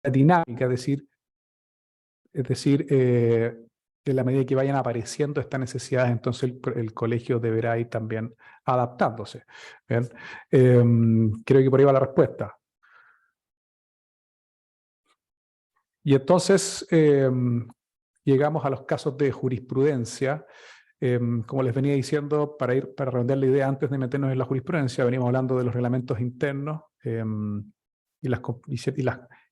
dinámica, es decir, en la medida que vayan apareciendo estas necesidades, entonces el colegio deberá ir también adaptándose. ¿Bien? Creo que por ahí va la respuesta. Y entonces llegamos a los casos de jurisprudencia. Como les venía diciendo, para redondear la idea antes de meternos en la jurisprudencia, venimos hablando de los reglamentos internos y los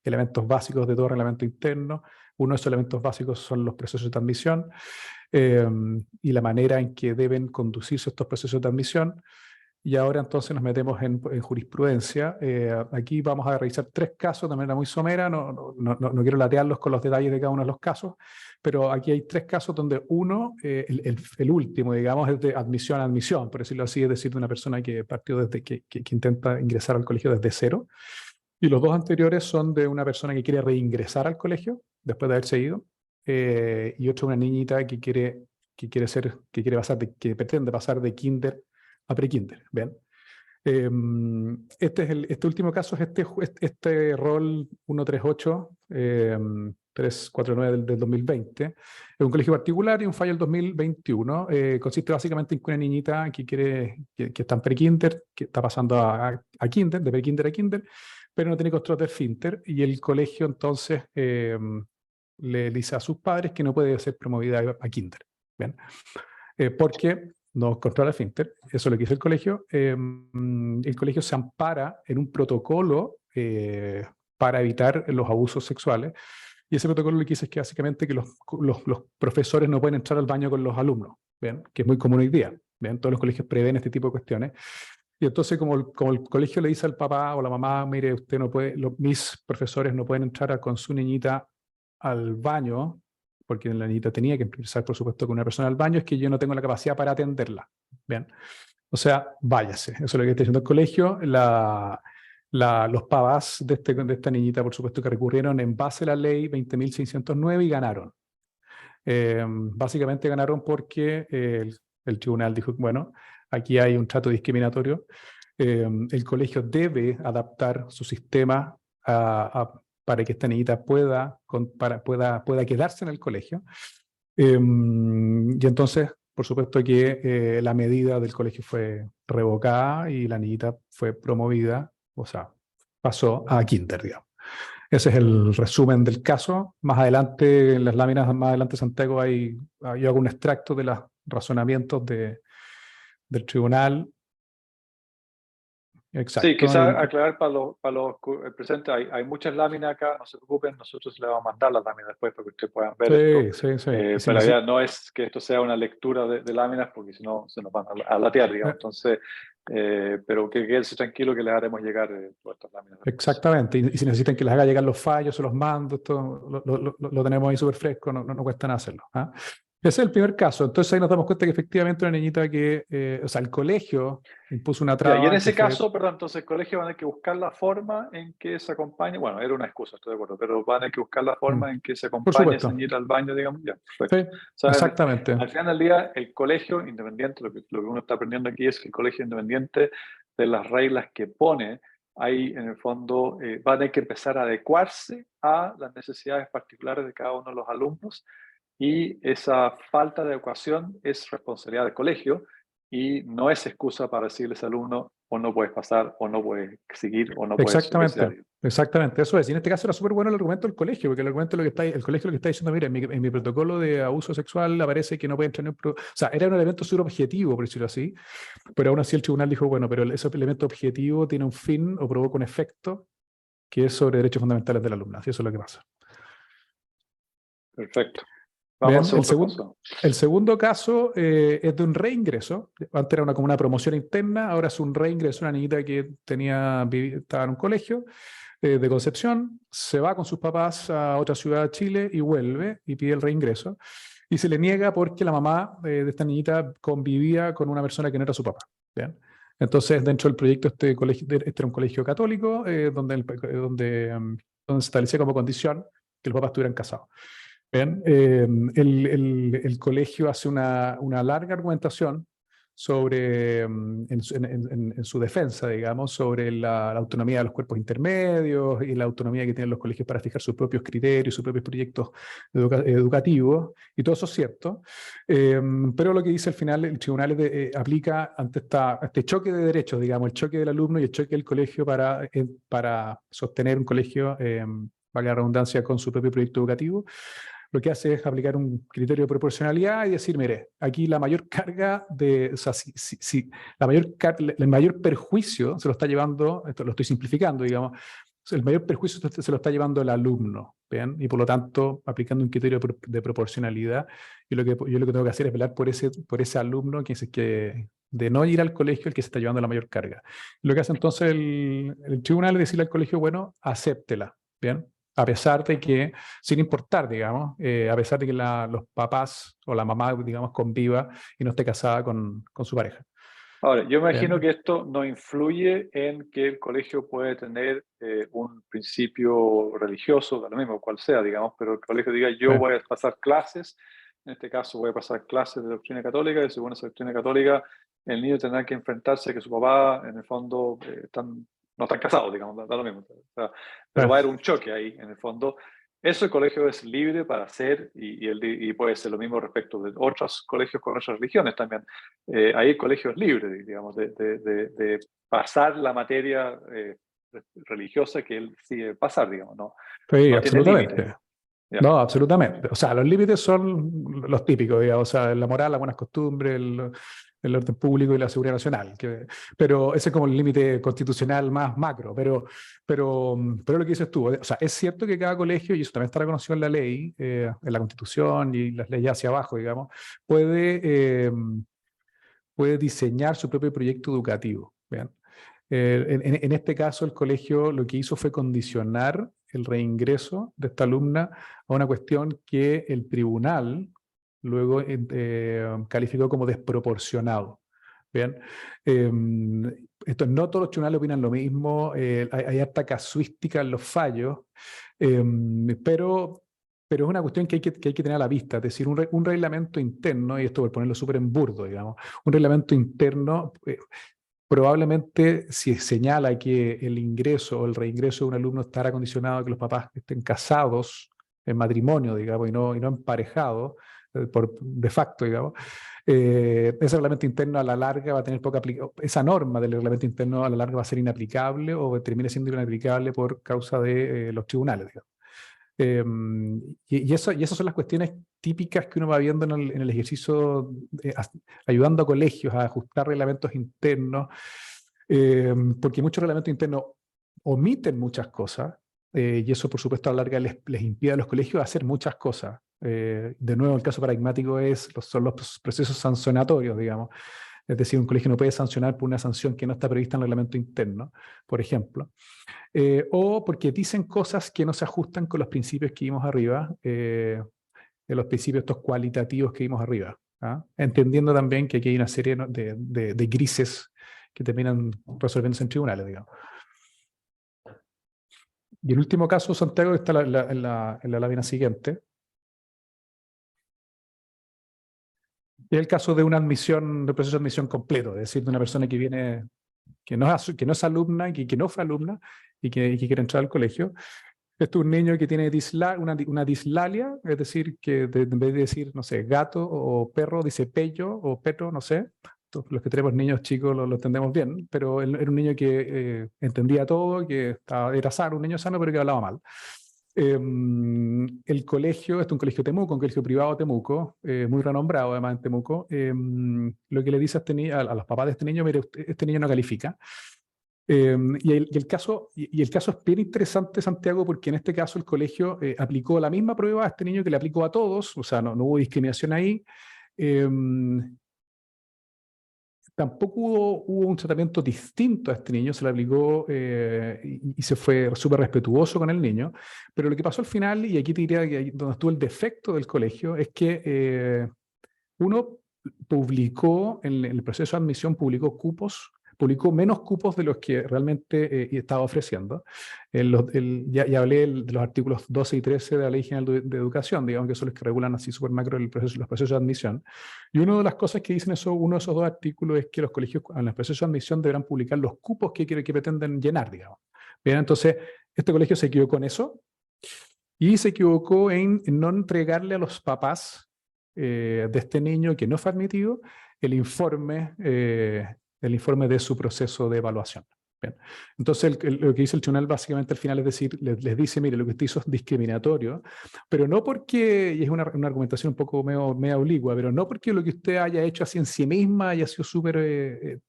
elementos básicos de todo reglamento interno. Uno de esos elementos básicos son los procesos de admisión y la manera en que deben conducirse estos procesos de admisión. Y ahora entonces nos metemos en jurisprudencia. Aquí vamos a revisar 3 casos de manera muy somera, no quiero latearlos con los detalles de cada uno de los casos, pero aquí hay 3 casos donde uno, el último, digamos, es de admisión a admisión, por decirlo así, es decir, de una persona que partió desde que intenta ingresar al colegio desde cero. Y los 2 anteriores son de una persona que quiere reingresar al colegio después de haberse ido, y otra una niñita que pretende pasar de kinder a pre-kinder. ¿Ven? Este último caso es este rol 138 349 del 2020. Es un colegio particular y un fallo del 2021. Consiste básicamente en que una niñita que está en pre-kinder, que está pasando a kinder, de pre-kinder a kinder, pero no tiene control de esfínter, y el colegio entonces le dice a sus padres que no puede ser promovida a kinder. ¿Bien? Porque no controla el esfínter, eso es lo que dice el colegio. El colegio se ampara en un protocolo para evitar los abusos sexuales, y ese protocolo lo que dice es que básicamente que los profesores no pueden entrar al baño con los alumnos, ¿bien? Que es muy común hoy día. ¿Bien? Todos los colegios prevén este tipo de cuestiones. Y entonces como el colegio le dice al papá o la mamá, mire, usted no puede, mis profesores no pueden entrar con su niñita al baño, porque la niñita tenía que empezar, por supuesto, con una persona al baño, es que yo no tengo la capacidad para atenderla. Bien. O sea, váyase. Eso es lo que está diciendo el colegio. Los papás de esta niñita, por supuesto, que recurrieron en base a la ley 20.609 y ganaron. Básicamente ganaron porque el tribunal dijo, bueno, aquí hay un trato discriminatorio. El colegio debe adaptar su sistema para que esta niñita pueda quedarse en el colegio. Y entonces, por supuesto que la medida del colegio fue revocada y la niñita fue promovida, o sea, pasó a kinder, digamos. Ese es el resumen del caso. Más adelante, en las láminas más adelante, Santiago, yo hago un extracto de los razonamientos del tribunal. Exacto. Sí, quizás aclarar para los presentes, hay muchas láminas acá, no se preocupen, nosotros les vamos a mandar las láminas después para que ustedes puedan ver esto. Sí. Pero la idea no es que esto sea una lectura de láminas, porque si no se nos van a latear, digamos. Entonces, pero que quédense tranquilo que les haremos llegar todas estas láminas. Exactamente, y si necesitan que les haga llegar los fallos, se los mando, esto lo tenemos ahí súper fresco, no cuesta nada hacerlo. ¿Ah? Ese es el primer caso. Entonces ahí nos damos cuenta que efectivamente una niñita o sea, el colegio impuso una traba. Y en ese caso, perdón, entonces el colegio van a tener que buscar la forma en que se acompañe, bueno, era una excusa, estoy de acuerdo, pero van a tener que buscar la forma en que se acompañe a esa niñita al baño, digamos, ya, perfecto. Sí, O sea, exactamente. al final del día, el colegio independiente, lo que uno está aprendiendo aquí es que el colegio independiente de las reglas que pone, ahí en el fondo va a tener que empezar a adecuarse a las necesidades particulares de cada uno de los alumnos, y esa falta de adecuación es responsabilidad del colegio y no es excusa para decirle a ese alumno o no puedes pasar o no puedes seguir o no puedes Exactamente, exactamente, eso es. Y en este caso era súper bueno el argumento del colegio, porque el argumento el colegio lo que está diciendo, mira, en mi protocolo de abuso sexual aparece que no puede entrar o sea, era un elemento súper objetivo, por decirlo así, pero aún así el tribunal dijo, bueno, pero ese elemento objetivo tiene un fin o provoca un efecto que es sobre derechos fundamentales del alumno, y eso es lo que pasa. Perfecto. Vamos al segundo caso. El segundo caso es de un reingreso. Antes era como una promoción interna, ahora es un reingreso. Una niñita que estaba en un colegio de Concepción, se va con sus papás a otra ciudad de Chile y vuelve y pide el reingreso. Y se le niega porque la mamá de esta niñita convivía con una persona que no era su papá. ¿Bien? Entonces, dentro del proyecto, este era un colegio católico donde se establecía como condición que los papás estuvieran casados. Bien, el colegio hace una larga argumentación sobre, en su defensa, digamos, sobre la autonomía de los cuerpos intermedios y la autonomía que tienen los colegios para fijar sus propios criterios, sus propios proyectos educativos, y todo eso es cierto. Pero lo que dice al final el tribunal aplica ante este choque de derechos, digamos, el choque del alumno y el choque del colegio para sostener un colegio, valga la redundancia, con su propio proyecto educativo. Lo que hace es aplicar un criterio de proporcionalidad y decir, mire, aquí la mayor carga o sea, el mayor perjuicio se lo está llevando, esto lo estoy simplificando, digamos, el mayor perjuicio se lo está llevando el alumno, ¿bien? Y por lo tanto, aplicando un criterio de proporcionalidad, yo lo que tengo que hacer es velar por ese alumno que de no ir al colegio el que se está llevando la mayor carga. Lo que hace entonces el tribunal es decirle al colegio, bueno, acéptela, ¿bien? A pesar de que, sin importar, digamos, a pesar de que los papás o la mamá, digamos, conviva y no esté casada con su pareja. Ahora, yo me imagino Bien. que esto no influye en que el colegio puede tener un principio religioso, da lo mismo cual sea, digamos, pero el colegio diga, yo voy a pasar clases, en este caso voy a pasar clases de doctrina católica, y según esa doctrina católica, el niño tendrá que enfrentarse a que su papá, en el fondo, no están casados, digamos, da lo mismo. O sea, pero va a haber un choque ahí, en el fondo. Eso el colegio es libre para hacer y puede ser lo mismo respecto de otros colegios con otras religiones también. Ahí el colegio es libre, digamos, de pasar la materia religiosa que él sigue pasar, digamos, no, Sí, no tiene límite. absolutamente. No, absolutamente. O sea, los límites son los típicos, digamos, o sea, la moral, las buenas costumbres, el orden público y la seguridad nacional. Pero ese es como el límite constitucional más macro. Pero lo que dices tú, o sea, es cierto que cada colegio, y eso también está reconocido en la ley, en la Constitución y las leyes hacia abajo, digamos, puede diseñar su propio proyecto educativo. ¿Bien? En este caso, el colegio lo que hizo fue condicionar el reingreso de esta alumna a una cuestión que el tribunal luego calificó como desproporcionado. Bien, no todos los tribunales opinan lo mismo, hay harta casuística en los fallos, pero es una cuestión que hay que tener a la vista, es decir, un reglamento interno, y esto por ponerlo súper en burdo, digamos, un reglamento interno probablemente si señala que el ingreso o el reingreso de un alumno estará condicionado a que los papás estén casados en matrimonio, digamos, y no emparejados, de facto, digamos, ese reglamento interno a la larga va a tener poca aplicación, esa norma del reglamento interno a la larga va a ser inaplicable o termine siendo inaplicable por causa de los tribunales, digamos. Y esas son las cuestiones típicas que uno va viendo en el ejercicio, ayudando a colegios a ajustar reglamentos internos, porque muchos reglamentos internos omiten muchas cosas, y eso por supuesto a la larga les impide a los colegios hacer muchas cosas. De nuevo, el caso paradigmático son los procesos sancionatorios, digamos. Es decir, un colegio no puede sancionar por una sanción que no está prevista en el reglamento interno, por ejemplo. O porque dicen cosas que no se ajustan con los principios que vimos arriba, de los principios estos cualitativos que vimos arriba. ¿Ah? Entendiendo también que aquí hay una serie de grises que terminan resolviéndose en tribunales, digamos. Y el último caso, Santiago, está en la lámina siguiente. Es el caso de una admisión, de proceso de admisión completo, es decir, de una persona que viene, que no es alumna, que no fue alumna y que quiere entrar al colegio. Este es un niño que tiene una dislalia, es decir, que en vez de decir, no sé, gato o perro, dice pello o perro, no sé. Todos los que tenemos niños chicos lo entendemos bien, pero él era un niño que entendía todo, que era sano, un niño sano, pero que hablaba mal. El colegio, este es un colegio Temuco, un colegio privado de Temuco, muy renombrado además en Temuco, lo que le dice a los papás de este niño, mire, este niño no califica. Y el caso es bien interesante, Santiago, porque en este caso el colegio aplicó la misma prueba a este niño que le aplicó a todos, o sea, no hubo discriminación ahí. Tampoco hubo un tratamiento distinto a este niño, se le aplicó y se fue súper respetuoso con el niño, pero lo que pasó al final, y aquí te diría que donde estuvo el defecto del colegio, es que uno publicó, en el proceso de admisión, publicó cupos publicó menos cupos de los que realmente estaba ofreciendo. Ya hablé de los artículos 12 y 13 de la Ley General de Educación, digamos que son los que regulan así súper macro los procesos de admisión. Y una de las cosas que dicen uno de esos dos artículos es que los colegios en los procesos de admisión deberán publicar los cupos que pretenden llenar, digamos. Bien, entonces, este colegio se equivocó en eso y se equivocó en no entregarle a los papás de este niño que no fue admitido el informe de su proceso de evaluación. Bien. Entonces, lo que dice el tribunal básicamente al final es decir, les dice, mire, lo que usted hizo es discriminatorio, pero no porque, y es una argumentación un poco medio obligua, pero no porque lo que usted haya hecho así en sí misma haya sido súper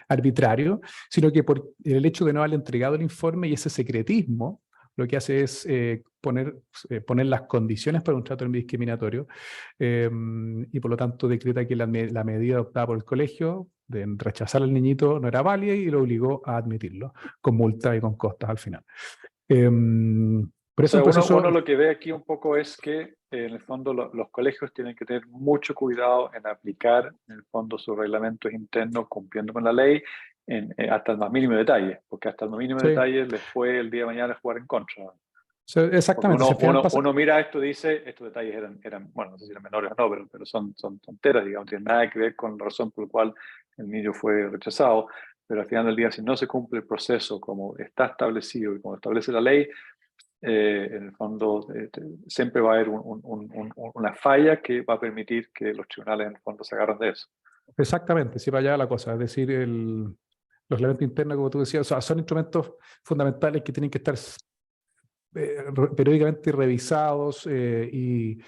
arbitrario, sino que por el hecho de no haberle entregado el informe y ese secretismo, lo que hace es poner las condiciones para un trato discriminatorio y por lo tanto decreta que la medida adoptada por el colegio de rechazar al niñito no era válida y lo obligó a admitirlo, con multa y con costas al final. Por eso O sea, uno lo que ve aquí un poco es que en el fondo los colegios tienen que tener mucho cuidado en aplicar en el fondo sus reglamentos internos cumpliendo con la ley hasta el más mínimo detalle, porque hasta el más mínimo sí, detalle les puede el día de mañana jugar en contra. Porque exactamente. Si al final pasa, uno mira esto y dice, estos detalles eran, bueno, no sé si eran menores o no, pero son tonteras, digamos, no tienen nada que ver con la razón por la cual el niño fue rechazado, pero al final del día, si no se cumple el proceso como está establecido y como establece la ley, en el fondo siempre va a haber una falla que va a permitir que los tribunales en el fondo se agarren de eso. exactamente, si para allá la cosa, es decir, los reglamentos internos, como tú decías, o sea, son instrumentos fundamentales que tienen que estar periódicamente revisados y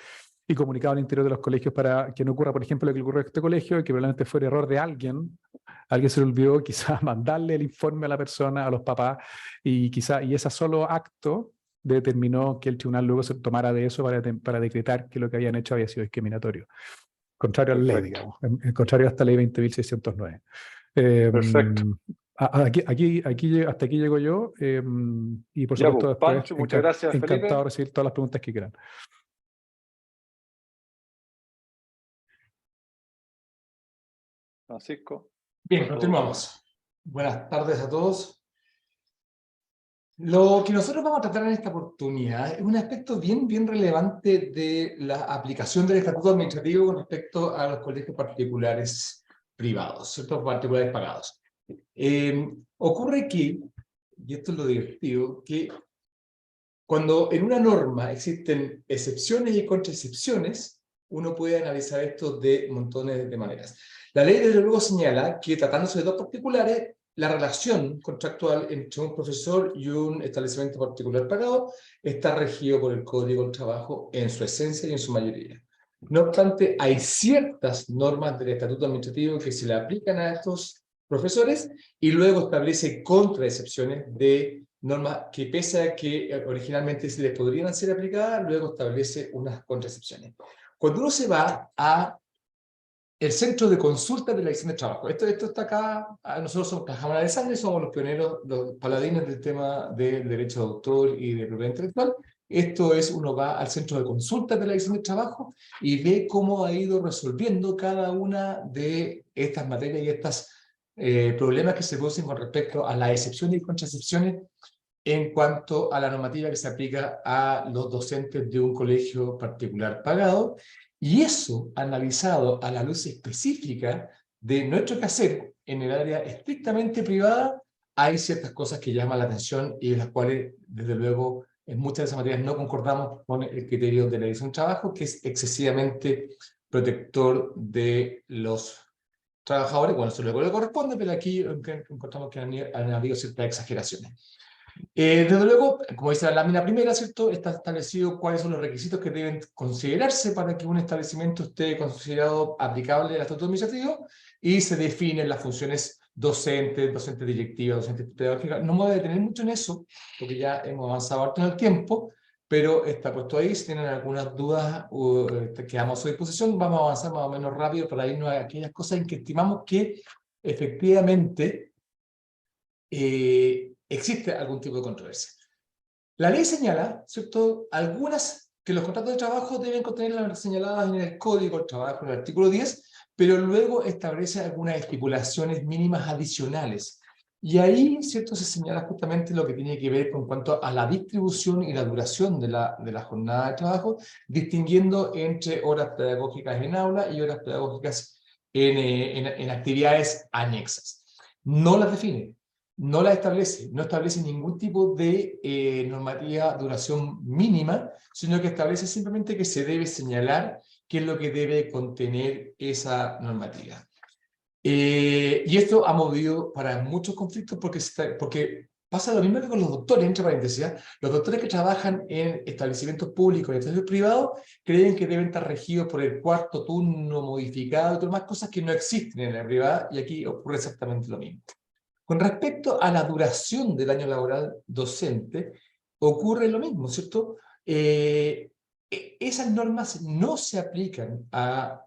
comunicados al interior de los colegios para que no ocurra, por ejemplo, lo que ocurrió en este colegio, que probablemente fue el error de alguien se le olvidó quizás mandarle el informe a la persona, a los papás, y ese solo acto determinó que el tribunal luego se tomara de eso para decretar que lo que habían hecho había sido discriminatorio, contrario a la ley, digamos, contrario a esta ley 20.609. Perfecto. Hasta aquí llego yo y por Ya, supuesto pues, después Pancho, muchas gracias, encantado de Felipe. recibir todas las preguntas que quieran. Francisco. Bien, continuamos. Buenas tardes a todos. Lo que nosotros vamos a tratar en esta oportunidad es un aspecto bien relevante de la aplicación del estatuto administrativo con respecto a los colegios particulares privados, ¿cierto? Particulares pagados. Ocurre que, y esto es lo divertido, que cuando en una norma existen excepciones y contraexcepciones, uno puede analizar esto de montones de maneras. La ley, desde luego, señala que tratándose de dos particulares, la relación contractual entre un profesor y un establecimiento particular pagado está regido por el Código del Trabajo en su esencia y en su mayoría. No obstante, hay ciertas normas del Estatuto Administrativo que se le aplican a estos profesores y luego establece contraexcepciones de normas que, pese a que originalmente se les podrían ser aplicadas, luego establece unas contraexcepciones. Cuando uno se va a el centro de consulta de la Dirección de Trabajo, esto está acá, nosotros somos la Cámara de Sangre, somos los pioneros, los paladines del tema del derecho de autor y de propiedad intelectual. Esto es, uno va al centro de consulta de la Dirección de Trabajo y ve cómo ha ido resolviendo cada una de estas materias y estos problemas que se producen con respecto a las excepciones y contraexcepciones en cuanto a la normativa que se aplica a los docentes de un colegio particular pagado, y eso analizado a la luz específica de nuestro quehacer en el área estrictamente privada, hay ciertas cosas que llaman la atención y en las cuales, desde luego, en muchas de esas materias no concordamos con el criterio de la Dirección de Trabajo, que es excesivamente protector de los trabajadores. Bueno, eso luego le corresponde, pero aquí encontramos que han habido ciertas exageraciones. Desde luego, como dice la lámina primera, ¿cierto? Está establecido cuáles son los requisitos que deben considerarse para que un establecimiento esté considerado aplicable al estatuto administrativo y se definen las funciones docentes, docentes directivas, docentes pedagógicas. No me voy a detener mucho en eso, porque ya hemos avanzado harto en el tiempo, pero está puesto ahí. Si tienen algunas dudas, quedamos a su disposición. Vamos a avanzar más o menos rápido para irnos a aquellas cosas en que estimamos que efectivamente existe algún tipo de controversia. La ley señala, ¿cierto?, algunas que los contratos de trabajo deben contener las señaladas en el Código del Trabajo, en el artículo 10, pero luego establece algunas estipulaciones mínimas adicionales. Y ahí, ¿cierto?, se señala justamente lo que tiene que ver con cuanto a la distribución y la duración de la jornada de trabajo, distinguiendo entre horas pedagógicas en aula y horas pedagógicas en actividades anexas. No las define, no las establece, no establece ningún tipo de normativa duración mínima, sino que establece simplemente que se debe señalar qué es lo que debe contener esa normativa. Y esto ha movido para muchos conflictos porque pasa lo mismo que con los doctores, entre paréntesis. Los doctores que trabajan en establecimientos públicos y establecimientos privados creen que deben estar regidos por el cuarto turno modificado y todas más cosas que no existen en la privada, y aquí ocurre exactamente lo mismo. Con respecto a la duración del año laboral docente, ocurre lo mismo, ¿cierto? Esas normas no se aplican a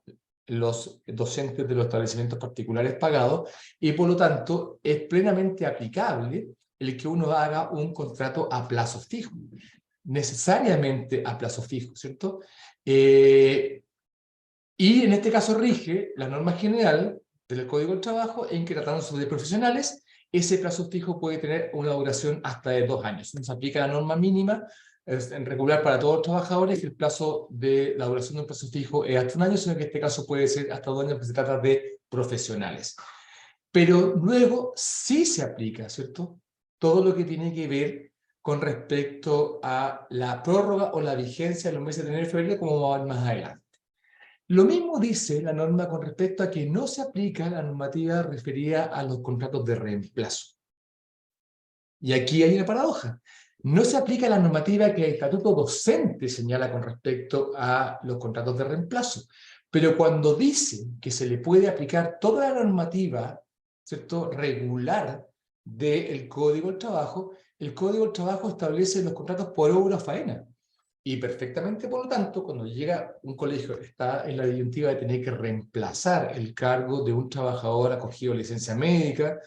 los docentes de los establecimientos particulares pagados y por lo tanto es plenamente aplicable el que uno haga un contrato a plazo fijo, necesariamente a plazo fijo, ¿cierto? Y en este caso rige la norma general del Código del Trabajo en que, tratándose de profesionales, ese plazo fijo puede tener una duración hasta de 2 años. Nos aplica la norma mínima en regular para todos los trabajadores, que el plazo de la duración de un plazo fijo es hasta 1 año, sino que en este caso puede ser hasta 2 años, porque se trata de profesionales. Pero luego sí se aplica, ¿cierto?, todo lo que tiene que ver con respecto a la prórroga o la vigencia de los meses de enero y febrero, como vamos a ver más adelante. Lo mismo dice la norma con respecto a que no se aplica la normativa referida a los contratos de reemplazo. Y aquí hay una paradoja. No se aplica la normativa que el estatuto docente señala con respecto a los contratos de reemplazo. Pero cuando dice que se le puede aplicar toda la normativa, ¿cierto?, regular del Código del Trabajo, el Código del Trabajo establece los contratos por obra o faena. Y perfectamente, por lo tanto, cuando llega un colegio que está en la disyuntiva de tener que reemplazar el cargo de un trabajador acogido a licencia médica,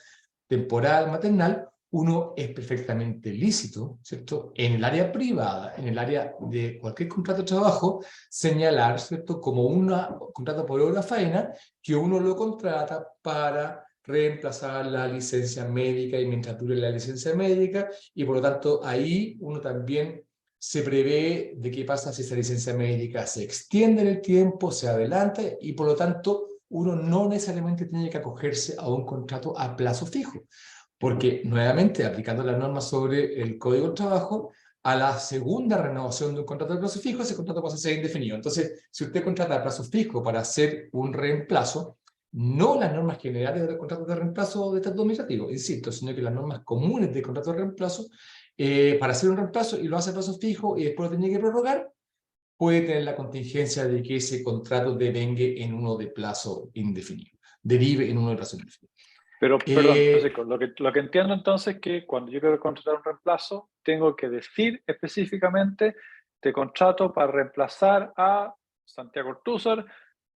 temporal, maternal, uno es perfectamente lícito, ¿cierto?, en el área privada, en el área de cualquier contrato de trabajo, señalar, ¿cierto?, como un contrato por obra faena, que uno lo contrata para reemplazar la licencia médica y mientras dure la licencia médica, y por lo tanto ahí uno también se prevé de qué pasa si esa licencia médica se extiende en el tiempo, se adelanta, y por lo tanto uno no necesariamente tiene que acogerse a un contrato a plazo fijo. Porque, nuevamente, aplicando las normas sobre el Código del Trabajo, a la segunda renovación de un contrato de plazo fijo, ese contrato pasa a ser indefinido. Entonces, si usted contrata a plazo fijo para hacer un reemplazo, no las normas generales de los contratos de reemplazo de estatuto administrativo, insisto, sino que las normas comunes de contrato de reemplazo, para hacer un reemplazo y lo hace a plazo fijo y después lo tiene que prorrogar, puede tener la contingencia de que ese contrato devengue en uno de plazo indefinido, derive en uno de plazo indefinido. Pero, perdón, Francisco, lo que entiendo entonces es que cuando yo quiero contratar un reemplazo, tengo que decir específicamente, te contrato para reemplazar a Santiago Ortúzar,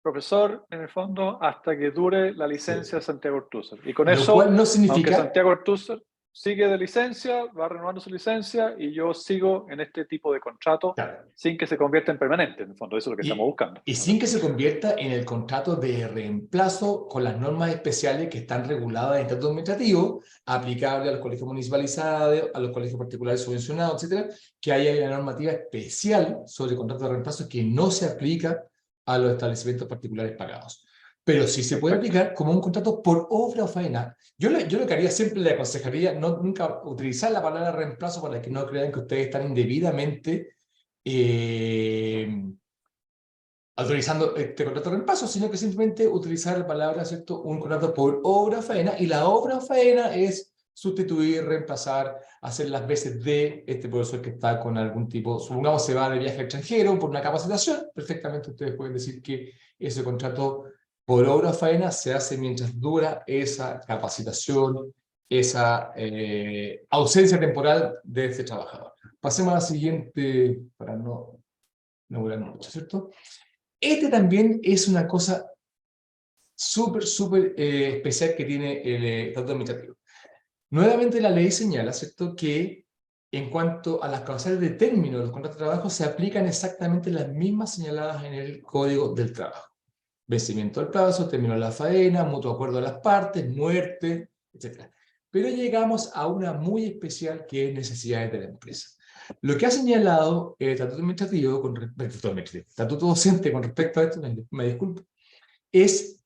profesor, en el fondo, hasta que dure la licencia de Santiago Ortúzar. Y con Lo eso, cual no significa, aunque Santiago Ortúzar sigue de licencia, va renovando su licencia y yo sigo en este tipo de contrato, claro, sin que se convierta en permanente, en el fondo, eso es lo que estamos buscando. y sin que se convierta en el contrato de reemplazo con las normas especiales que están reguladas en el estatuto administrativo, aplicable a los colegios municipalizados, a los colegios particulares subvencionados, etcétera, que haya una normativa especial sobre contratos de reemplazo que no se aplica a los establecimientos particulares pagados. Pero sí se puede aplicar como un contrato por obra o faena. Yo lo que haría, siempre le aconsejaría nunca utilizar la palabra reemplazo para que no crean que ustedes están indebidamente autorizando este contrato de reemplazo, sino que simplemente utilizar la palabra, ¿cierto?, un contrato por obra o faena, y la obra o faena es sustituir, reemplazar, hacer las veces de este profesor que está con algún tipo, supongamos se va de viaje extranjero por una capacitación, perfectamente ustedes pueden decir que ese contrato por obra o faena se hace mientras dura esa capacitación, esa ausencia temporal de ese trabajador. Pasemos a la siguiente, para no durar mucho, ¿cierto? Este también es una cosa súper especial que tiene el estatuto administrativo. Nuevamente la ley señala, ¿cierto?, que en cuanto a las causales de término de los contratos de trabajo se aplican exactamente las mismas señaladas en el Código del Trabajo. vencimiento del plazo, término de la faena, mutuo acuerdo de las partes, muerte, etc. Pero llegamos a una muy especial que es necesidades de la empresa. Lo que ha señalado el estatuto docente con respecto a esto, me disculpo, es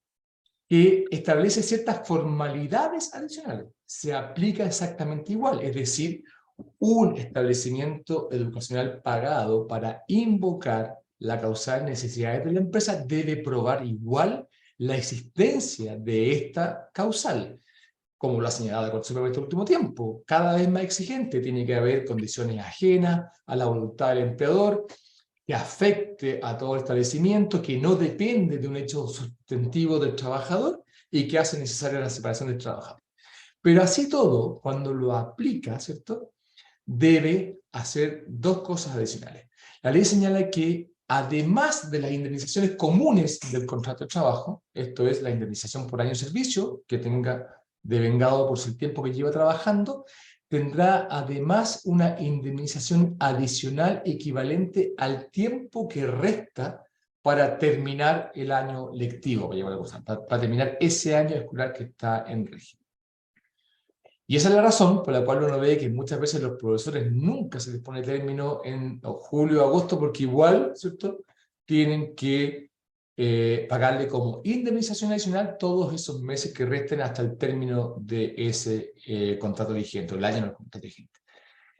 que establece ciertas formalidades adicionales. Se aplica exactamente igual, es decir, un establecimiento educacional pagado para invocar la causal necesidades de la empresa debe probar igual la existencia de esta causal, como lo ha señalado el Consejo en este último tiempo. Cada vez más exigente, tiene que haber condiciones ajenas a la voluntad del empleador, que afecte a todo el establecimiento, que no depende de un hecho sustantivo del trabajador y que hace necesaria la separación del trabajador. Pero así todo, cuando lo aplica, ¿cierto?, debe hacer dos cosas adicionales. La ley señala que además de las indemnizaciones comunes del contrato de trabajo, esto es la indemnización por año de servicio, que tenga devengado por el tiempo que lleva trabajando, tendrá además una indemnización adicional equivalente al tiempo que resta para terminar el año lectivo, para terminar ese año escolar que está en régimen. Y esa es la razón por la cual uno ve que muchas veces los profesores nunca se les pone término en julio o agosto, porque igual, ¿cierto?, tienen que pagarle como indemnización adicional todos esos meses que resten hasta el término de ese contrato vigente, el año del contrato vigente.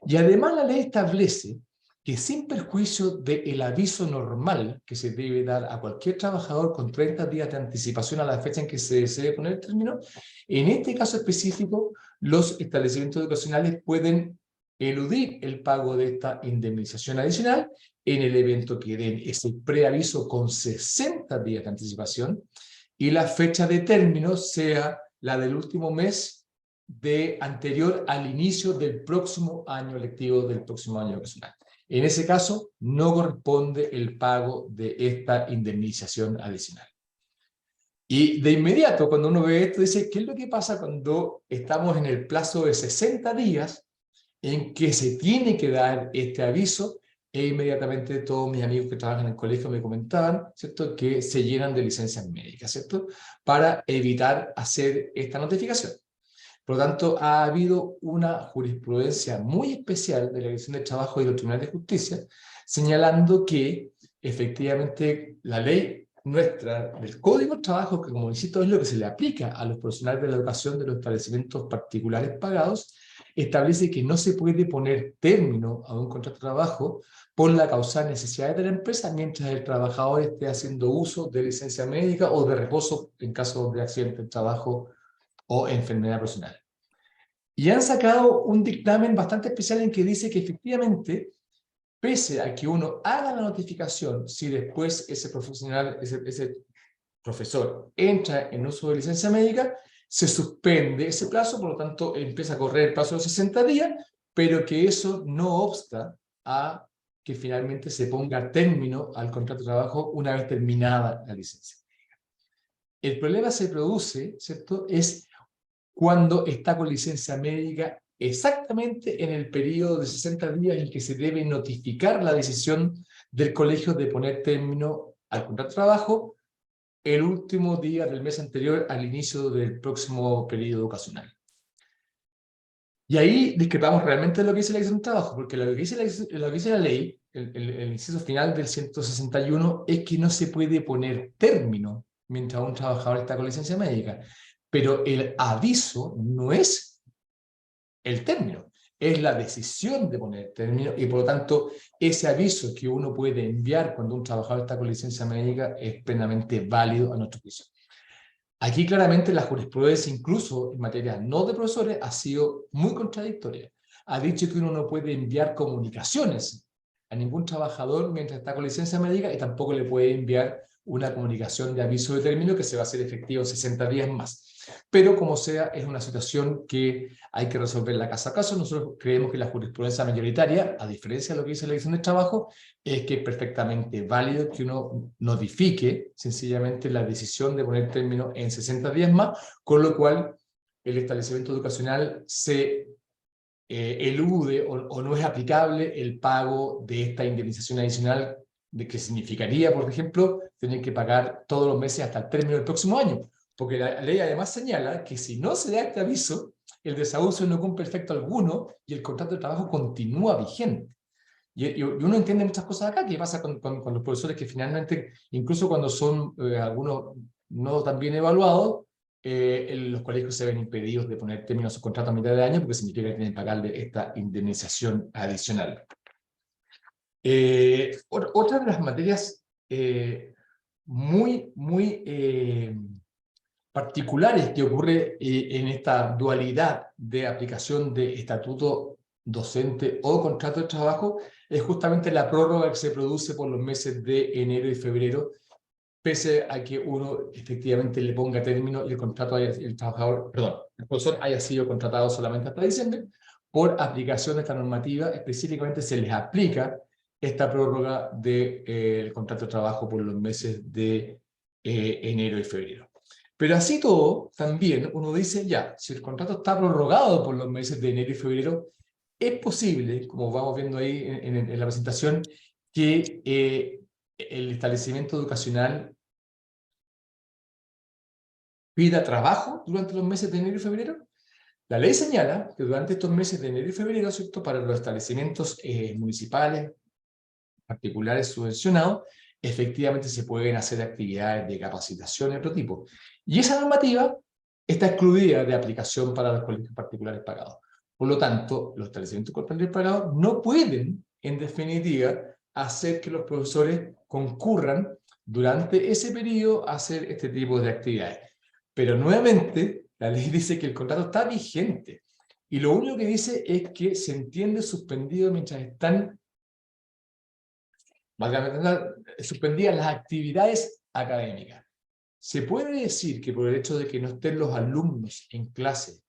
Y además la ley establece que sin perjuicio del aviso normal que se debe dar a cualquier trabajador con 30 días de anticipación a la fecha en que se desee poner el término, en este caso específico, los establecimientos educacionales pueden eludir el pago de esta indemnización adicional en el evento que den ese preaviso con 60 días de anticipación y la fecha de término sea la del último mes anterior al inicio del próximo año lectivo, del próximo año educacional. En ese caso, no corresponde el pago de esta indemnización adicional. Y de inmediato, cuando uno ve esto, dice, ¿qué es lo que pasa cuando estamos en el plazo de 60 días en que se tiene que dar este aviso? E inmediatamente todos mis amigos que trabajan en el colegio me comentaban, ¿cierto?, que se llenan de licencias médicas, ¿cierto?, para evitar hacer esta notificación. Por lo tanto, ha habido una jurisprudencia muy especial de la Dirección de Trabajo y del Tribunal de Justicia, señalando que efectivamente la ley nuestra del Código de Trabajo, que como insisto es lo que se le aplica a los profesionales de la educación de los establecimientos particulares pagados, establece que no se puede poner término a un contrato de trabajo por la causal necesidad de la empresa mientras el trabajador esté haciendo uso de licencia médica o de reposo en caso de accidente de trabajo o enfermedad profesional. Y han sacado un dictamen bastante especial en que dice que efectivamente, pese a que uno haga la notificación, si después ese profesional, ese profesor entra en uso de licencia médica, se suspende ese plazo, por lo tanto empieza a correr el plazo de 60 días, pero que eso no obsta a que finalmente se ponga término al contrato de trabajo una vez terminada la licencia. El problema se produce, ¿cierto?, es cuando está con licencia médica exactamente en el periodo de 60 días en que se debe notificar la decisión del colegio de poner término al contrato de trabajo el último día del mes anterior al inicio del próximo periodo educacional. Y ahí discrepamos realmente de lo que dice la Dirección de Trabajo, porque lo que dice la ley, el inciso final del 161, es que no se puede poner término mientras un trabajador está con licencia médica. Pero el aviso no es el término, es la decisión de poner término y por lo tanto ese aviso que uno puede enviar cuando un trabajador está con licencia médica es plenamente válido a nuestro juicio. Aquí claramente la jurisprudencia, incluso en materia no de profesores, ha sido muy contradictoria. Ha dicho que uno no puede enviar comunicaciones a ningún trabajador mientras está con licencia médica y tampoco le puede enviar una comunicación de aviso de término que se va a hacer efectivo en 60 días más. Pero como sea, es una situación que hay que resolverla caso a caso. Nosotros creemos que la jurisprudencia mayoritaria, a diferencia de lo que dice la Dirección de Trabajo, es que es perfectamente válido que uno notifique sencillamente la decisión de poner término en 60 días más, con lo cual el establecimiento educacional se elude o no es aplicable el pago de esta indemnización adicional de que significaría, por ejemplo, tener que pagar todos los meses hasta el término del próximo año. Porque la ley además señala que si no se da este aviso, el desahucio no cumple efecto alguno y el contrato de trabajo continúa vigente. Y uno entiende muchas cosas acá. ¿Qué pasa con los profesores que finalmente, incluso cuando son algunos no tan bien evaluados, los colegios se ven impedidos de poner término a su contrato a mitad de año porque significa que tienen que pagarle esta indemnización adicional? Otra de las materias muy particulares que ocurre en esta dualidad de aplicación de estatuto docente o contrato de trabajo es justamente la prórroga que se produce por los meses de enero y febrero, pese a que uno efectivamente le ponga término y el contrato el trabajador, perdón, el profesor haya sido contratado solamente hasta diciembre. Por aplicación de esta normativa, específicamente se les aplica esta prórroga del contrato de trabajo por los meses de enero y febrero. Pero así todo, también uno dice, ya, si el contrato está prorrogado por los meses de enero y febrero, es posible, como vamos viendo ahí en la presentación, que el establecimiento educacional pida trabajo durante los meses de enero y febrero. La ley señala que durante estos meses de enero y febrero, ¿cierto?, para los establecimientos municipales, particulares subvencionados, efectivamente se pueden hacer actividades de capacitación y otro tipo. Y esa normativa está excluida de aplicación para los colegios particulares pagados. Por lo tanto, los establecimientos particulares pagados no pueden, en definitiva, hacer que los profesores concurran durante ese periodo a hacer este tipo de actividades. Pero nuevamente, la ley dice que el contrato está vigente. Y lo único que dice es que se entiende suspendido mientras están suspendidas las actividades académicas. Se puede decir que por el hecho de que no estén los alumnos en clase,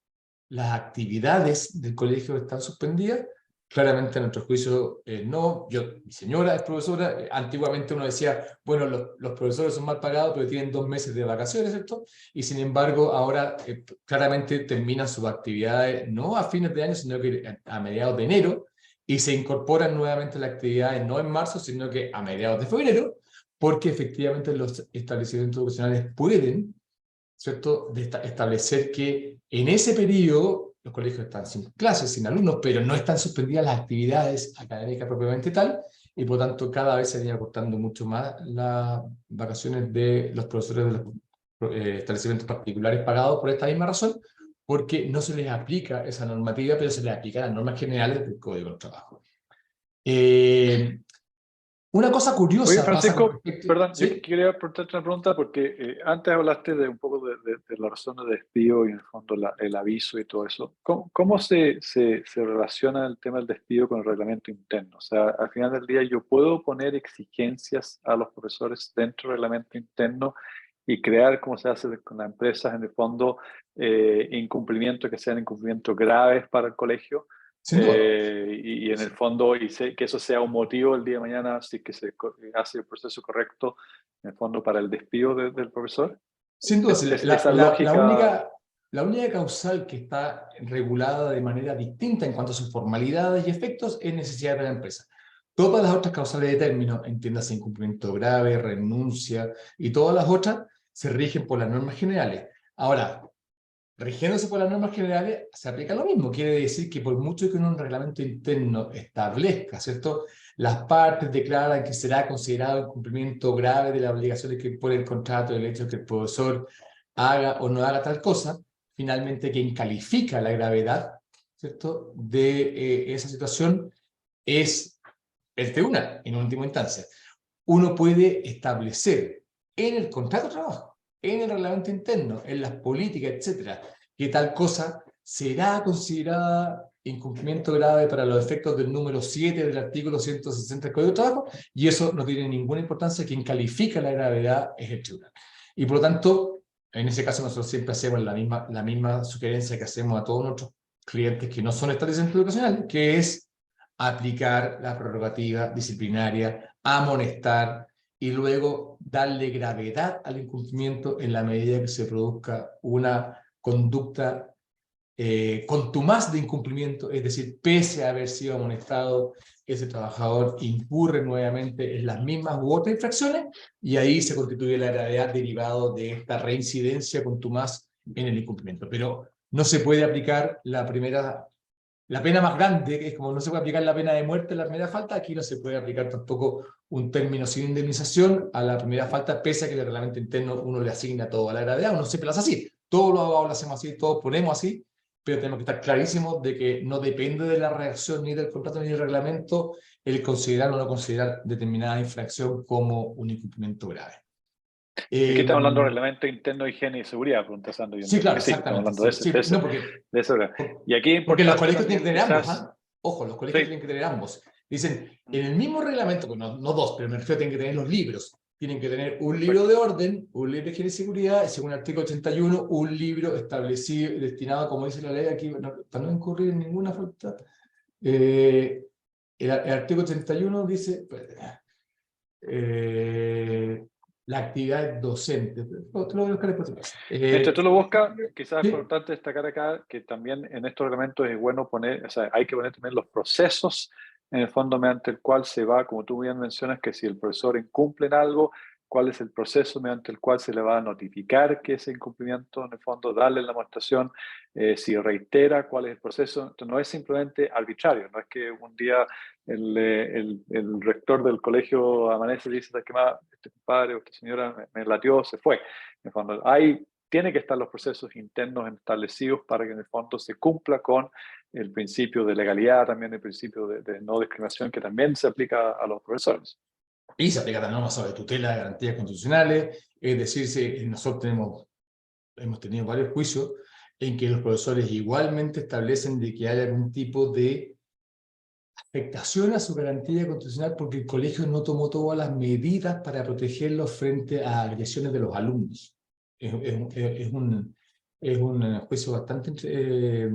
las actividades del colegio están suspendidas. Claramente, a nuestro juicio, no. Mi señora es profesora. Antiguamente uno decía, bueno, los profesores son mal pagados, pero tienen 2 meses de vacaciones, ¿cierto? Y sin embargo, ahora claramente terminan sus actividades no a fines de año, sino que a mediados de enero, y se incorporan nuevamente las actividades no en marzo, sino que a mediados de febrero, porque efectivamente los establecimientos educacionales pueden, ¿cierto?, establecer que en ese periodo los colegios están sin clases, sin alumnos, pero no están suspendidas las actividades académicas propiamente tal, y por tanto cada vez se viene acortando mucho más las vacaciones de los profesores de los establecimientos particulares pagados por esta misma razón, porque no se les aplica esa normativa, pero se les aplican las normas generales del Código del Trabajo. Una cosa curiosa. Oye, Francisco, perdón, ¿sí? yo quería preguntarte una pregunta porque antes hablaste de un poco de la razón de despido y en el fondo el aviso y todo eso. ¿Cómo se relaciona el tema del despido con el reglamento interno? O sea, al final del día yo puedo poner exigencias a los profesores dentro del reglamento interno y crear, como se hace con las empresas, en el fondo, incumplimientos que sean incumplimientos graves para el colegio. Sin duda. Y en el fondo, que eso sea un motivo el día de mañana, si que se hace el proceso correcto, en el fondo, para el despido del profesor. Sin duda, Esa lógica... la única causal que está regulada de manera distinta en cuanto a sus formalidades y efectos es necesidad de la empresa. Todas las otras causales de término, entiéndase incumplimiento grave, renuncia y todas las otras, se rigen por las normas generales. Ahora, rigiéndose por las normas generales, se aplica lo mismo. Quiere decir que por mucho que un reglamento interno establezca, ¿cierto?, las partes declaran que será considerado incumplimiento grave de las obligaciones que impone el contrato, el hecho de que el profesor haga o no haga tal cosa, finalmente quien califica la gravedad, ¿cierto?, de esa situación es el tribunal, en última instancia. Uno puede establecer en el contrato de trabajo, en el reglamento interno, en las políticas, etcétera, que tal cosa será considerada incumplimiento grave para los efectos del número 7 del artículo 160 del Código de Trabajo, y eso no tiene ninguna importancia. Quien califica la gravedad es el tribunal. Y por lo tanto, en ese caso nosotros siempre hacemos la misma sugerencia que hacemos a todos nuestros clientes que no son establecimientos educacionales, que es aplicar la prerrogativa disciplinaria, amonestar y luego darle gravedad al incumplimiento en la medida que se produzca una conducta contumaz de incumplimiento, es decir, pese a haber sido amonestado, ese trabajador incurre nuevamente en las mismas u otras infracciones, y ahí se constituye la gravedad derivado de esta reincidencia contumaz en el incumplimiento. Pero no se puede aplicar la pena más grande, que es como no se puede aplicar la pena de muerte a la primera falta, aquí no se puede aplicar tampoco un término sin indemnización a la primera falta, pese a que el reglamento interno uno le asigna todo a la gravedad, uno siempre lo hace así, todos los abogados lo hacemos así, todos ponemos así, pero tenemos que estar clarísimos de que no depende de la reacción ni del contrato ni del reglamento el considerar o no considerar determinada infracción como un incumplimiento grave. Aquí estamos hablando de reglamento interno de higiene y seguridad, pregunta Sandro. Sí, claro, sí, estamos exactamente. hablando de Sí, eso. No, porque, De eso. Y aquí porque los importante colegios tienen que tener ambos. quizás, Ojo, los colegios sí. tienen que tener ambos. Dicen, en el mismo reglamento, pues no dos, pero me refiero, tienen que tener los libros. Tienen que tener un libro de orden, un libro de higiene y seguridad, y según el artículo 81, un libro establecido, destinado, como dice la ley aquí, para no incurrir en ninguna falta. El artículo 81 dice, la actividad docente. Te lo voy a buscar después. Mientras tú lo buscas, quizás ¿sí? es importante destacar acá que también en estos reglamentos es bueno poner, o sea, hay que poner también los procesos en el fondo mediante el cual se va, como tú bien mencionas, que si el profesor incumple en algo, cuál es el proceso mediante el cual se le va a notificar que ese incumplimiento, en el fondo, darle la amonestación, si reitera, cuál es el proceso. Entonces, no es simplemente arbitrario, no es que un día el rector del colegio amanece y dice que este padre o esta señora me latió, se fue. En el fondo, tiene que estar los procesos internos establecidos para que en el fondo se cumpla con el principio de legalidad, también el principio de no discriminación que también se aplica a los profesores. Y se aplica también normas sobre tutela de garantías constitucionales, es decir, nosotros hemos tenido varios juicios en que los profesores igualmente establecen de que hay algún tipo de afectación a su garantía constitucional porque el colegio no tomó todas las medidas para protegerlos frente a agresiones de los alumnos. Es un juicio bastante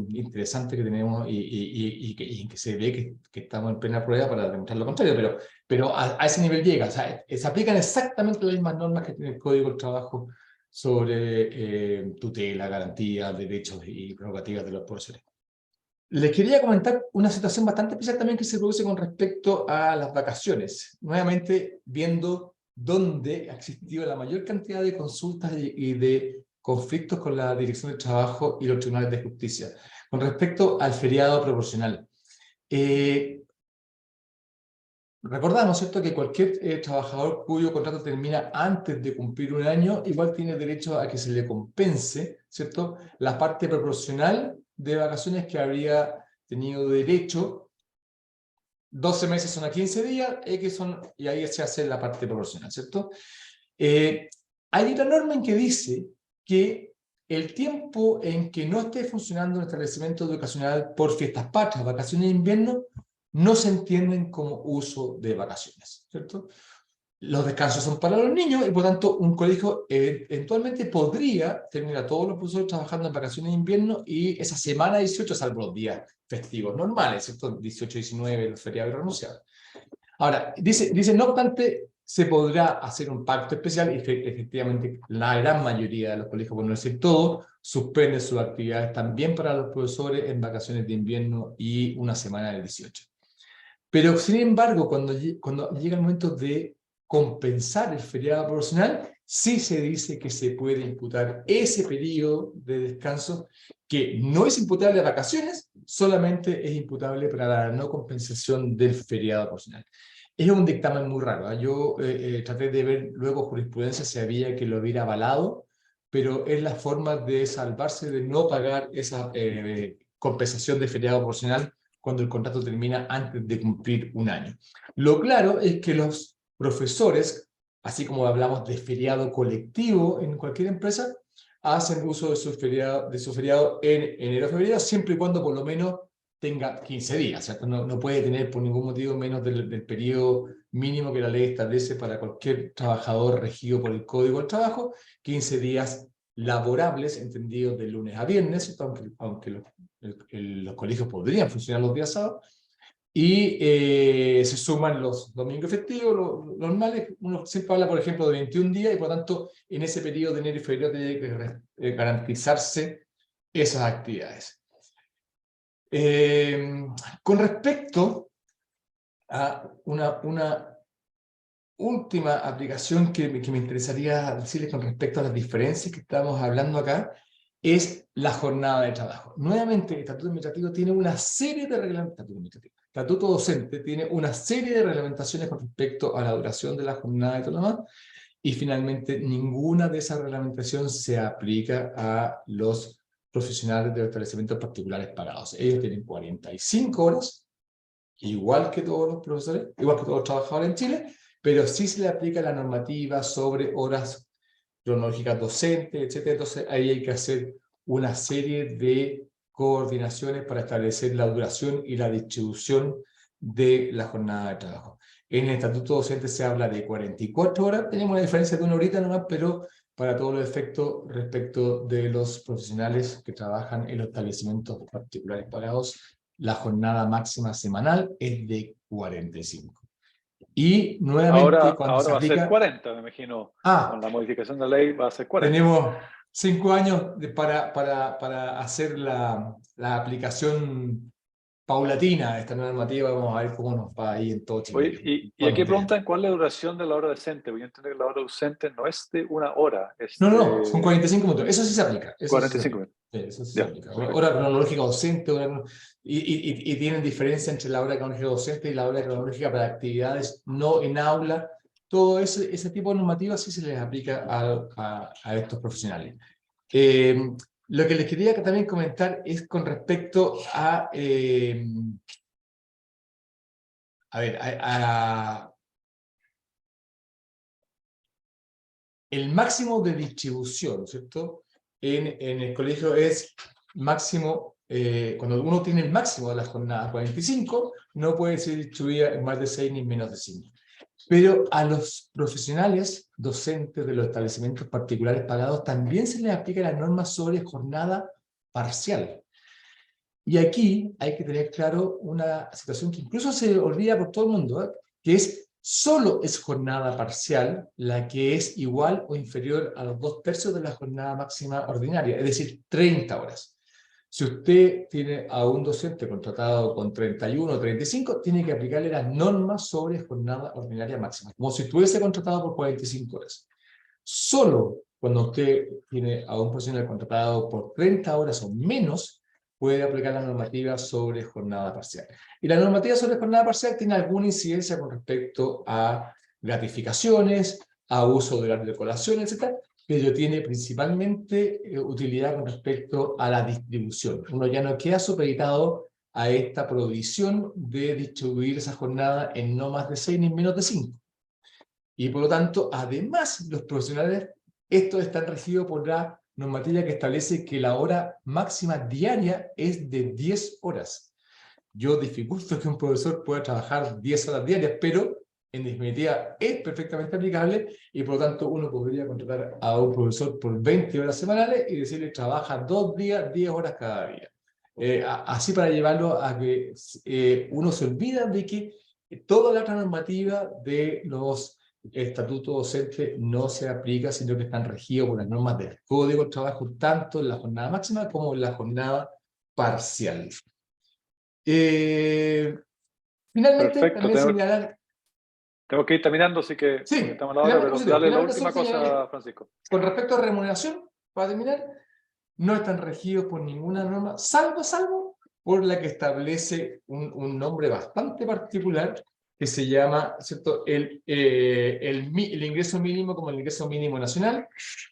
interesante que tenemos y que se ve que estamos en plena prueba para demostrar lo contrario, pero a ese nivel llega. O sea, se aplican exactamente las mismas normas que tiene el Código del Trabajo sobre tutela, garantía, derechos y prerrogativas de los profesores. Les quería comentar una situación bastante especial también que se produce con respecto a las vacaciones. Nuevamente, viendo dónde ha existido la mayor cantidad de consultas y de conflictos con la Dirección del Trabajo y los tribunales de justicia. Con respecto al feriado proporcional. Recordamos, ¿cierto?, que cualquier trabajador cuyo contrato termina antes de cumplir un año, igual tiene derecho a que se le compense, ¿cierto?, la parte proporcional de vacaciones que habría tenido derecho. 12 meses son a 15 días, y ahí se hace la parte proporcional, ¿cierto? Hay otra norma en que dice que el tiempo en que no esté funcionando un establecimiento educacional por fiestas patrias, vacaciones de invierno, no se entienden como uso de vacaciones, ¿cierto? Los descansos son para los niños y por tanto un colegio eventualmente podría tener a todos los profesores trabajando en vacaciones de invierno y esa semana 18, salvo los días festivos normales, ¿cierto? 18, 19, los feriados irrenunciables. Ahora, dice, no obstante, se podrá hacer un pacto especial y efectivamente la gran mayoría de los colegios, por no decir todo, suspende sus actividades también para los profesores en vacaciones de invierno y una semana del 18. Pero, sin embargo, cuando llega el momento de compensar el feriado proporcional, sí se dice que se puede imputar ese periodo de descanso que no es imputable a vacaciones, solamente es imputable para la no compensación del feriado proporcional. Es un dictamen muy raro. Yo traté de ver luego jurisprudencia si había que lo hubiera avalado, pero es la forma de salvarse de no pagar esa compensación de feriado proporcional cuando el contrato termina antes de cumplir un año. Lo claro es que los profesores, así como hablamos de feriado colectivo en cualquier empresa, hacen uso de su feriado en enero-febrero, siempre y cuando por lo menos tenga 15 días, ¿cierto? No puede tener por ningún motivo menos del periodo mínimo que la ley establece para cualquier trabajador regido por el Código del Trabajo, 15 días laborables, entendidos de lunes a viernes, ¿cierto? Aunque los colegios podrían funcionar los días sábados, y se suman los domingos festivos, los normales. Uno siempre habla, por ejemplo, de 21 días, y por tanto, en ese periodo de enero y febrero tiene que garantizarse esas actividades. Con respecto a una última aplicación que me interesaría decirles con respecto a las diferencias que estamos hablando acá, es la jornada de trabajo. Nuevamente, el estatuto administrativo tiene una serie de reglamentaciones. El estatuto docente tiene una serie de reglamentaciones con respecto a la duración de la jornada y todo lo demás, y finalmente ninguna de esas reglamentaciones se aplica a los profesionales de los establecimientos particulares pagados. Ellos tienen 45 horas, igual que todos los profesores, igual que todos los trabajadores en Chile, pero sí se le aplica la normativa sobre horas cronológicas docentes, etc. Entonces ahí hay que hacer una serie de coordinaciones para establecer la duración y la distribución de la jornada de trabajo. En el estatuto docente se habla de 44 horas, tenemos una diferencia de una horita nomás, pero para todos los efectos respecto de los profesionales que trabajan en los establecimientos particulares pagados, la jornada máxima semanal es de 45. Y nuevamente cuando Ahora se va a ser aplica... 40, me imagino. Con la modificación de la ley va a ser 40. Tenemos 5 años para hacer la aplicación paulatina de esta nueva normativa. Vamos a ver cómo nos va ahí en todo Chile. Oye, y aquí preguntan cuál es la duración de la hora decente. Voy a entender que la hora docente no es de una hora, es No, son 45 minutos. Eso sí se aplica. Eso 45 minutos. Sí, eso sí se Ya, aplica. perfecto. Hora cronológica docente, y tienen diferencia entre la hora cronológica docente y la hora cronológica para actividades no en aula. Todo ese tipo de normativas sí se les aplica a estos profesionales. Lo que les quería también comentar es con respecto a el máximo de distribución, ¿cierto? En el colegio es máximo, cuando uno tiene el máximo de la jornada 45, no puede ser distribuida en más de 6 ni en menos de 5. Pero a los profesionales docentes de los establecimientos particulares pagados también se les aplica la norma sobre jornada parcial. Y aquí hay que tener claro una situación que incluso se olvida por todo el mundo, que es solo es jornada parcial la que es igual o inferior a los 2/3 de la jornada máxima ordinaria, es decir, 30 horas. Si usted tiene a un docente contratado con 31 o 35, tiene que aplicarle las normas sobre jornada ordinaria máxima, como si estuviese contratado por 45 horas. Solo cuando usted tiene a un profesional contratado por 30 horas o menos, puede aplicar la normativa sobre jornada parcial. Y la normativa sobre jornada parcial tiene alguna incidencia con respecto a gratificaciones, a uso de horario de colación, etc., pero tiene principalmente utilidad con respecto a la distribución. Uno ya no queda supeditado a esta provisión de distribuir esa jornada en no más de 6 ni menos de 5. Y por lo tanto, además, los profesionales, estos están regidos por la normativa que establece que la hora máxima diaria es de 10 horas. Yo dificulto que un profesor pueda trabajar 10 horas diarias, pero en definitiva es perfectamente aplicable y por lo tanto uno podría contratar a un profesor por 20 horas semanales y decirle trabaja 2 días, 10 horas cada día. Así para llevarlo a que uno se olvida de que toda la otra normativa de los estatutos docentes no se aplica, sino que están regidos por las normas del Código de Trabajo, tanto en la jornada máxima como en la jornada parcial. Finalmente, Perfecto, también señalar... tengo que ir terminando, así que Sí, porque estamos a la hora, pero dale la última cosa, Francisco. Con respecto a remuneración, para terminar, no están regidos por ninguna norma, salvo por la que establece un nombre bastante particular, que se llama, ¿cierto?, el ingreso mínimo como el ingreso mínimo nacional,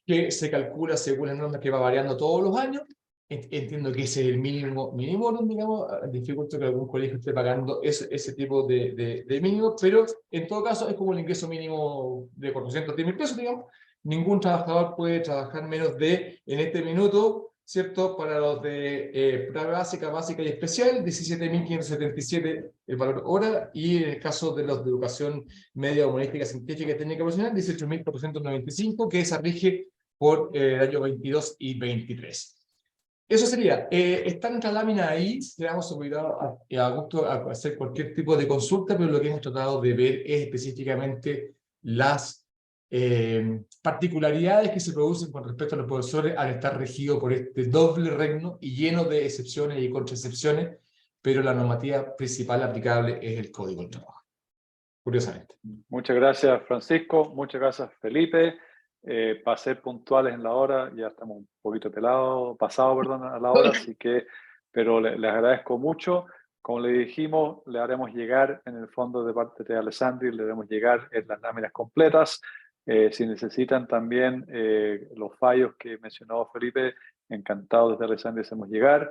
que se calcula según las normas que va variando todos los años. Entiendo que ese es el mínimo, digamos, dificulto que algún colegio esté pagando ese tipo de mínimo, pero en todo caso es como el ingreso mínimo de 410.000 pesos, digamos. Ningún trabajador puede trabajar menos de, en este minuto, ¿cierto? Para los de prueba básica y especial, 17.577 el valor hora, y en el caso de los de educación media, humanística, científica y técnica profesional, 18.495, que esa rige por el año 22 y 23. Eso sería, está en nuestra lámina ahí, le damos cuidado a gusto a hacer cualquier tipo de consulta, pero lo que hemos tratado de ver es específicamente las particularidades que se producen con respecto a los profesores al estar regido por este doble regno y lleno de excepciones y contraexcepciones pero la normativa principal aplicable es el Código del Trabajo, curiosamente. Muchas gracias, Francisco. Muchas gracias, Felipe. Para ser puntuales en la hora, ya estamos un poquito pasado, perdón, a la hora, así que, pero les agradezco mucho. Como le dijimos, le haremos llegar en el fondo de parte de Alessandri, le haremos llegar en las láminas completas. Si necesitan también los fallos que mencionó Felipe, encantados desde Alessandri hacemos llegar.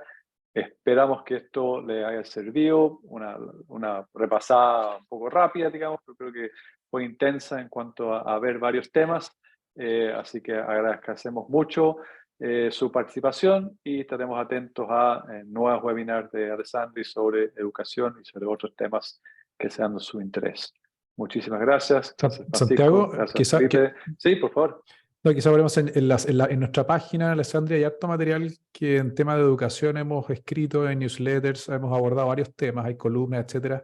Esperamos que esto les haya servido, una repasada un poco rápida, digamos, pero creo que fue intensa en cuanto a ver varios temas. Así que agradecemos mucho su participación y estaremos atentos a nuevos webinars de Alessandri sobre educación y sobre otros temas que sean de su interés. Muchísimas gracias. Gracias, Santiago, gracias, quizá, Felipe. Sí, por favor. No, quizá veremos en nuestra página, Alessandria, hay harto material que en tema de educación hemos escrito en newsletters, hemos abordado varios temas, hay columnas, etcétera.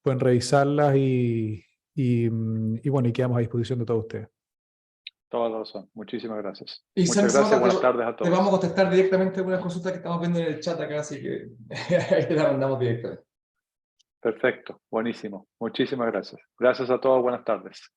Pueden revisarlas y bueno, y quedamos a disposición de todos ustedes. Toda la razón. Muchísimas gracias. Y Muchas gracias. Buenas tardes a todos. Te vamos a contestar directamente algunas consultas que estamos viendo en el chat acá, así que ahí te la mandamos directamente. Perfecto. Buenísimo. Muchísimas gracias. Gracias a todos. Buenas tardes.